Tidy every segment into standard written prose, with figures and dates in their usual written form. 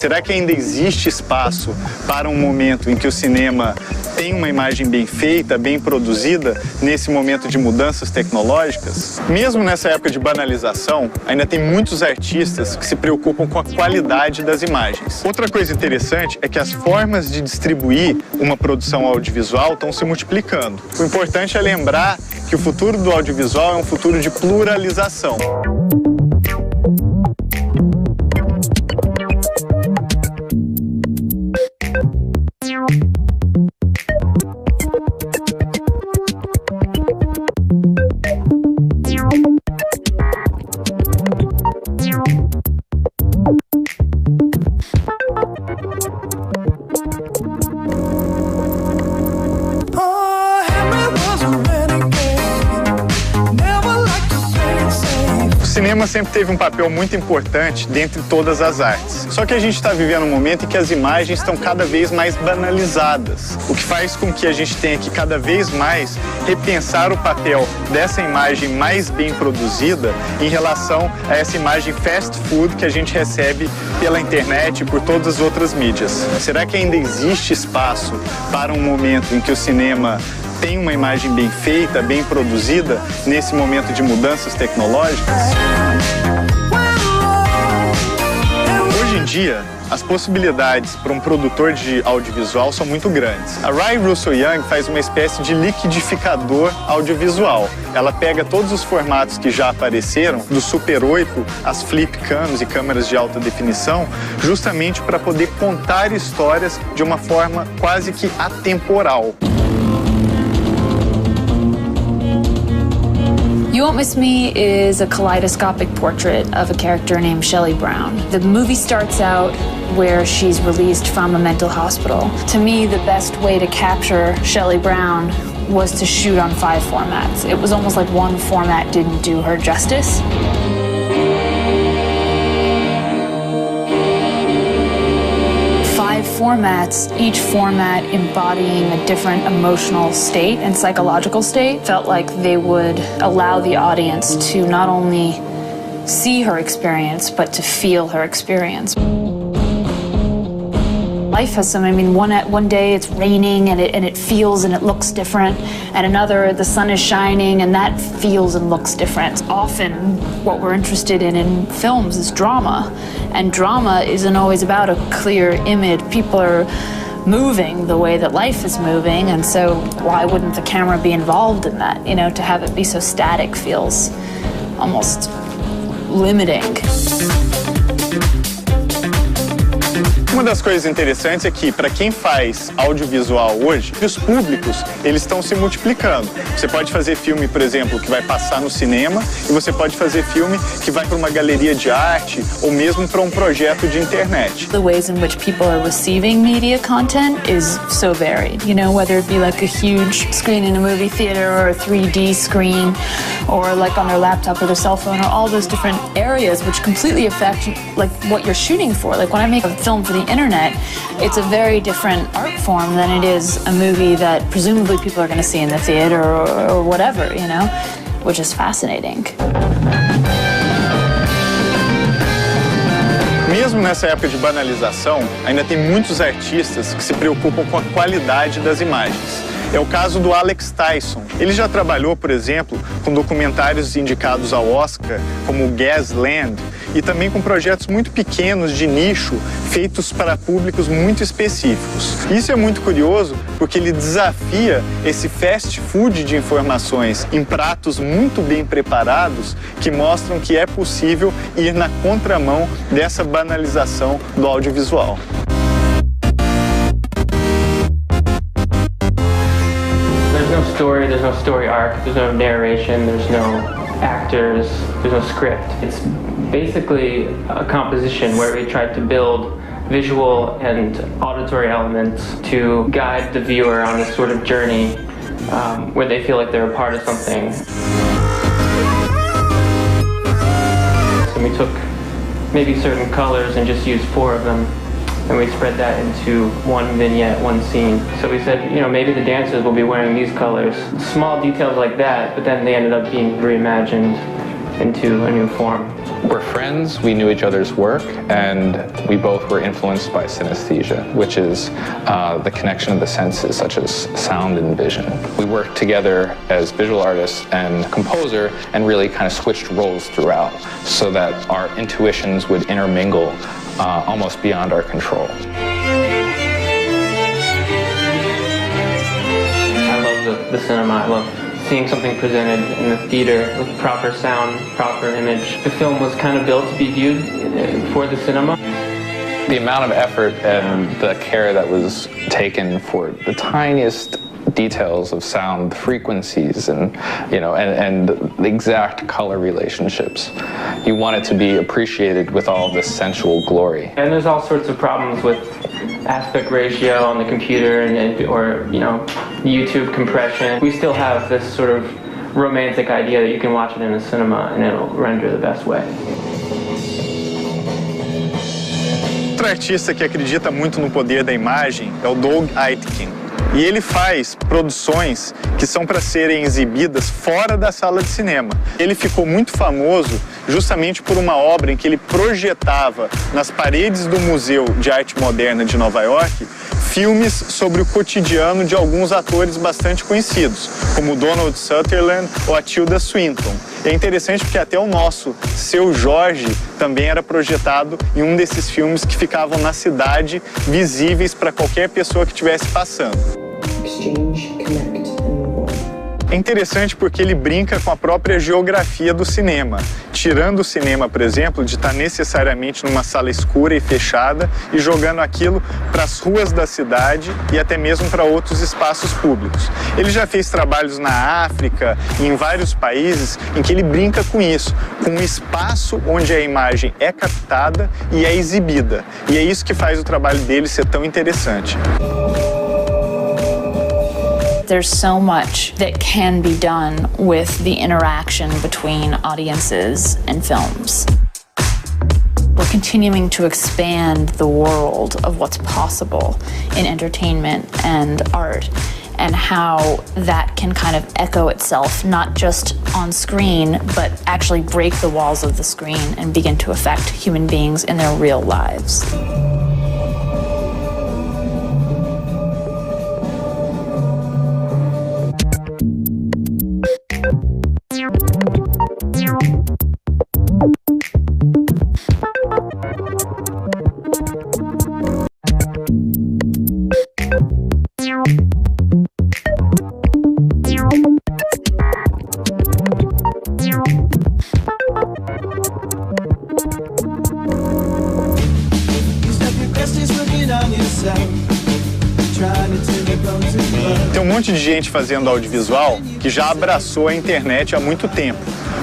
Será que ainda existe espaço para um momento em que o cinema tem uma imagem bem feita, bem produzida, nesse momento de mudanças tecnológicas? Mesmo nessa época de banalização, ainda tem muitos artistas que se preocupam com a qualidade das imagens. Outra coisa interessante é que as formas de distribuir uma produção audiovisual estão se multiplicando. O importante é lembrar que o futuro do audiovisual é um futuro de pluralização. O cinema sempre teve um papel muito importante dentre todas as artes. Só que a gente está vivendo um momento em que as imagens estão cada vez mais banalizadas, o que faz com que a gente tenha que cada vez mais repensar o papel dessa imagem mais bem produzida em relação a essa imagem fast food que a gente recebe pela internet e por todas as outras mídias. Será que ainda existe espaço para um momento em que o cinema tem uma imagem bem feita, bem produzida, nesse momento de mudanças tecnológicas? Hoje em dia, as possibilidades para um produtor de audiovisual são muito grandes. A Ray Russell Young faz uma espécie de liquidificador audiovisual. Ela pega todos os formatos que já apareceram, do Super 8 às flip cams e câmeras de alta definição, justamente para poder contar histórias de uma forma quase que atemporal. You Won't Miss Me is a kaleidoscopic portrait of a character named Shelley Brown. The movie starts out where she's released from a mental hospital. To me, the best way to capture Shelley Brown was to shoot on 5 formats. It was almost like one format didn't do her justice. Formats, each format embodying a different emotional state and psychological state, felt like they would allow the audience to not only see her experience, but to feel her experience. Life has some, one day it's raining and it feels and it looks different, and another the sun is shining and that feels and looks different. Often what we're interested in films is drama, and drama isn't always about a clear image. People are moving the way that life is moving, and so why wouldn't the camera be involved in that? You know, to have it be so static feels almost limiting. Uma das coisas interessantes é que, para quem faz audiovisual hoje, os públicos, eles estão se multiplicando. Você pode fazer filme, por exemplo, que vai passar no cinema, e você pode fazer filme que vai para uma galeria de arte ou mesmo para um projeto de internet. The ways in which people are receiving media content is so varied. You know, whether it be like a huge screen in a movie theater or a 3D screen, or like on their laptop or their cell phone, or all those different areas which completely affect like what you're shooting for. Like when I make a film for the internet, it's a very different art form than it is a movie that presumably people are going to see in the theater or whatever, you know, which is fascinating. Mesmo nessa época de banalização, ainda tem muitos artistas que se preocupam com a qualidade das imagens. É o caso do Alex Tyson. Ele já trabalhou, por exemplo, com documentários indicados ao Oscar, como Gasland, e também com projetos muito pequenos de nicho, feitos para públicos muito específicos. Isso é muito curioso porque ele desafia esse fast food de informações em pratos muito bem preparados que mostram que é possível ir na contramão dessa banalização do audiovisual. There's no story arc, there's no narration, there's no actors, there's no script. It's basically a composition where we tried to build visual and auditory elements to guide the viewer on a sort of journey where they feel like they're a part of something. So we took maybe certain colors and just used 4 of them, and we spread that into one vignette, one scene. So we said, you know, maybe the dancers will be wearing these colors. Small details like that, but then they ended up being reimagined into a new form. were friends, we knew each other's work, and we both were influenced by synesthesia, which is the connection of the senses, such as sound and vision. We worked together as visual artists and composer and really kind of switched roles throughout so that our intuitions would intermingle almost beyond our control. I love the cinema. I love seeing something presented in the theater with proper sound, proper image. The film was kind of built to be viewed for the cinema. The amount of effort and the care that was taken for the tiniest details of sound, frequencies, and and the exact color relationships. You want it to be appreciated with all this sensual glory. And there's all sorts of problems with aspect ratio on the computer or YouTube compression. We still have this sort of romantic idea that you can watch it in a cinema and it'll render the best way. Outro artista que acredita muito no poder da imagem é o Doug Aitken. E ele faz produções que são para serem exibidas fora da sala de cinema. Ele ficou muito famoso justamente por uma obra em que ele projetava nas paredes do Museu de Arte Moderna de Nova York filmes sobre o cotidiano de alguns atores bastante conhecidos, como Donald Sutherland ou a Tilda Swinton. E é interessante porque até o nosso Seu Jorge também era projetado em um desses filmes que ficavam na cidade, visíveis para qualquer pessoa que estivesse passando. É interessante porque ele brinca com a própria geografia do cinema, tirando o cinema, por exemplo, de estar necessariamente numa sala escura e fechada e jogando aquilo para as ruas da cidade e até mesmo para outros espaços públicos. Ele já fez trabalhos na África e em vários países em que ele brinca com isso, com um espaço onde a imagem é captada e é exibida. E é isso que faz o trabalho dele ser tão interessante. There's so much that can be done with the interaction between audiences and films. We're continuing to expand the world of what's possible in entertainment and art, and how that can kind of echo itself, not just on screen, but actually break the walls of the screen and begin to affect human beings in their real lives. Tem um monte de gente fazendo audiovisual que já abraçou a internet há muito tempo.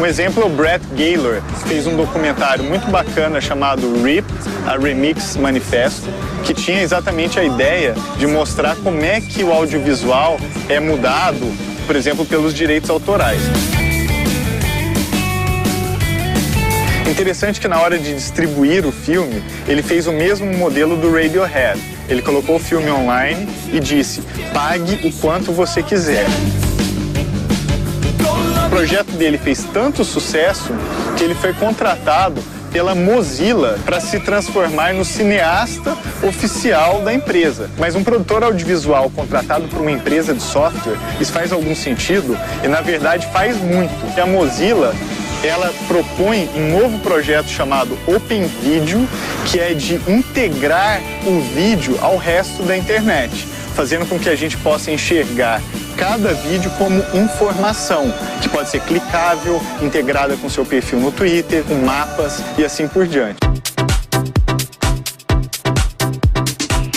Um exemplo é o Brett Gaylor, que fez um documentário muito bacana chamado RIP, a Remix Manifesto, que tinha exatamente a ideia de mostrar como é que o audiovisual é mudado, por exemplo, pelos direitos autorais. Interessante que na hora de distribuir o filme, ele fez o mesmo modelo do Radiohead. Ele colocou o filme online e disse: pague o quanto você quiser. O projeto dele fez tanto sucesso que ele foi contratado pela Mozilla para se transformar no cineasta oficial da empresa. Mas um produtor audiovisual contratado por uma empresa de software, isso faz algum sentido? E na verdade faz muito. E a Mozilla, ela propõe um novo projeto chamado Open Video, que é de integrar o vídeo ao resto da internet, fazendo com que a gente possa enxergar cada vídeo como informação, que pode ser clicável, integrada com seu perfil no Twitter, com mapas e assim por diante.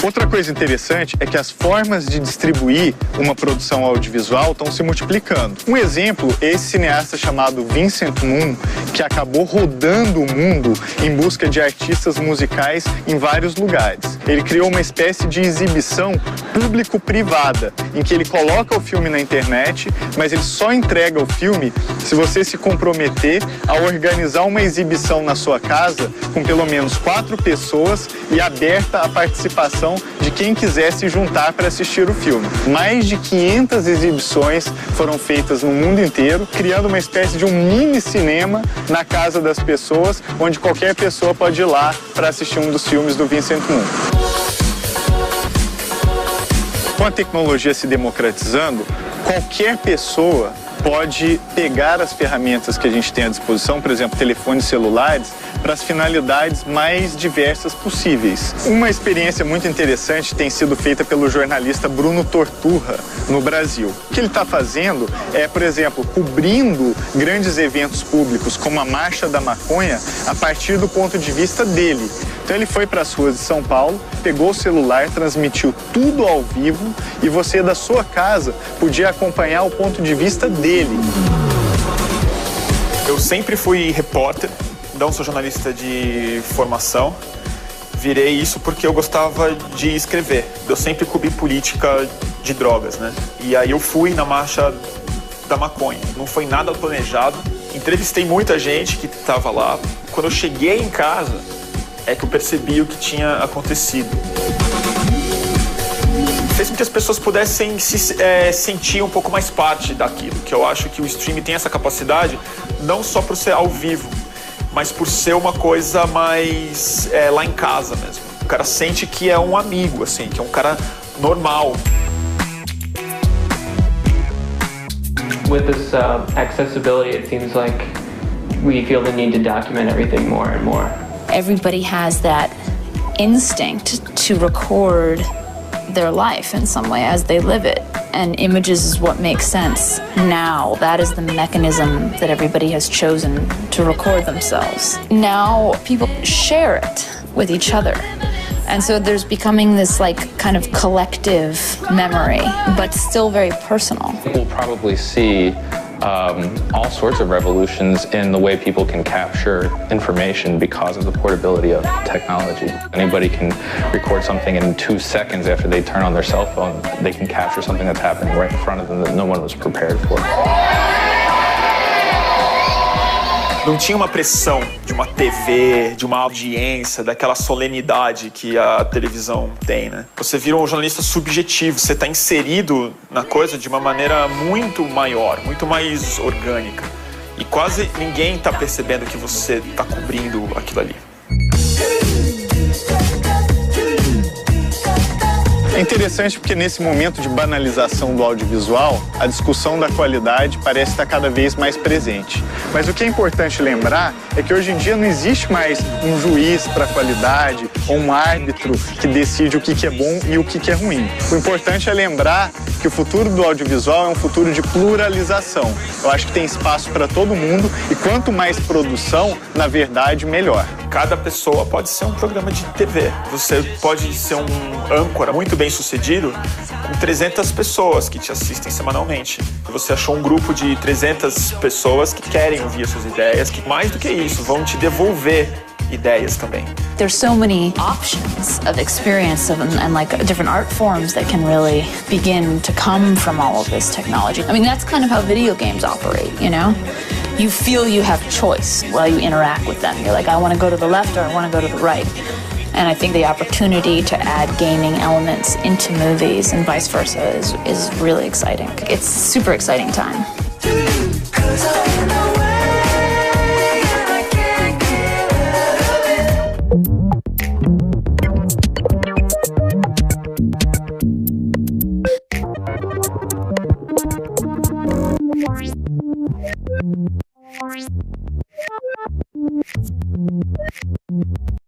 Outra coisa interessante é que as formas de distribuir uma produção audiovisual estão se multiplicando. Um exemplo é esse cineasta chamado Vincent Moon, que acabou rodando o mundo em busca de artistas musicais em vários lugares. Ele criou uma espécie de exibição público-privada, em que ele coloca o filme na internet, mas ele só entrega o filme se você se comprometer a organizar uma exibição na sua casa com pelo menos 4 pessoas e aberta a participação de quem quiser se juntar para assistir o filme. Mais de 500 exibições foram feitas no mundo inteiro, criando uma espécie de um mini cinema na casa das pessoas, onde qualquer pessoa pode ir lá para assistir um dos filmes do Vincent Moon. Com a tecnologia se democratizando, qualquer pessoa pode pegar as ferramentas que a gente tem à disposição, por exemplo, telefones celulares, para as finalidades mais diversas possíveis. Uma experiência muito interessante tem sido feita pelo jornalista Bruno Torturra no Brasil. O que ele está fazendo é, por exemplo, cobrindo grandes eventos públicos como a Marcha da Maconha a partir do ponto de vista dele. Então ele foi para as ruas de São Paulo, pegou o celular, transmitiu tudo ao vivo e você da sua casa podia acompanhar o ponto de vista dele. Eu sempre fui repórter, não sou jornalista de formação. Virei isso porque eu gostava de escrever. Eu sempre cobri política de drogas, né? E aí eu fui na Marcha da Maconha. Não foi nada planejado. Entrevistei muita gente que estava lá. Quando eu cheguei em casa, é que eu percebi o que tinha acontecido. Fez com que as pessoas pudessem se sentir um pouco mais parte daquilo, que eu acho que o streaming tem essa capacidade, não só por ser ao vivo, mas por ser uma coisa mais lá em casa mesmo. O cara sente que é um amigo, assim, que é um cara normal. With this accessibility, it seems like we feel the need to document everything more and more. Everybody has that instinct to record their life in some way as they live it. And images is what makes sense now. That is the mechanism that everybody has chosen to record themselves. Now people share it with each other. And so there's becoming this like kind of collective memory, but still very personal. We'll probably see all sorts of revolutions in the way people can capture information because of the portability of technology. Anybody can record something in 2 seconds after they turn on their cell phone. They can capture something that's happening right in front of them that no one was prepared for. Não tinha uma pressão de uma TV, de uma audiência, daquela solenidade que a televisão tem, né? Você vira um jornalista subjetivo, você está inserido na coisa de uma maneira muito maior, muito mais orgânica. E quase ninguém está percebendo que você está cobrindo aquilo ali. É interessante porque nesse momento de banalização do audiovisual, a discussão da qualidade parece estar cada vez mais presente. Mas o que é importante lembrar é que hoje em dia não existe mais um juiz para a qualidade ou um árbitro que decide o que é bom e o que é ruim. O importante é lembrar que o futuro do audiovisual é um futuro de pluralização. Eu acho que tem espaço para todo mundo e quanto mais produção, na verdade, melhor. Cada pessoa pode ser um programa de TV. Você pode ser um âncora muito bem sucedido com 300 pessoas que te assistem semanalmente. Você achou um grupo de 300 pessoas que querem ouvir as suas ideias, que mais do que isso, vão te devolver ideias também. There's so many options of experience and like different art forms that can really begin to come from all of this technology. I mean, that's kind of how video games operate, you know? You feel you have choice while you interact with them. You're like, I want to go to the left or I want to go to the right. And I think the opportunity to add gaming elements into movies and vice versa is really exciting. It's a super exciting time.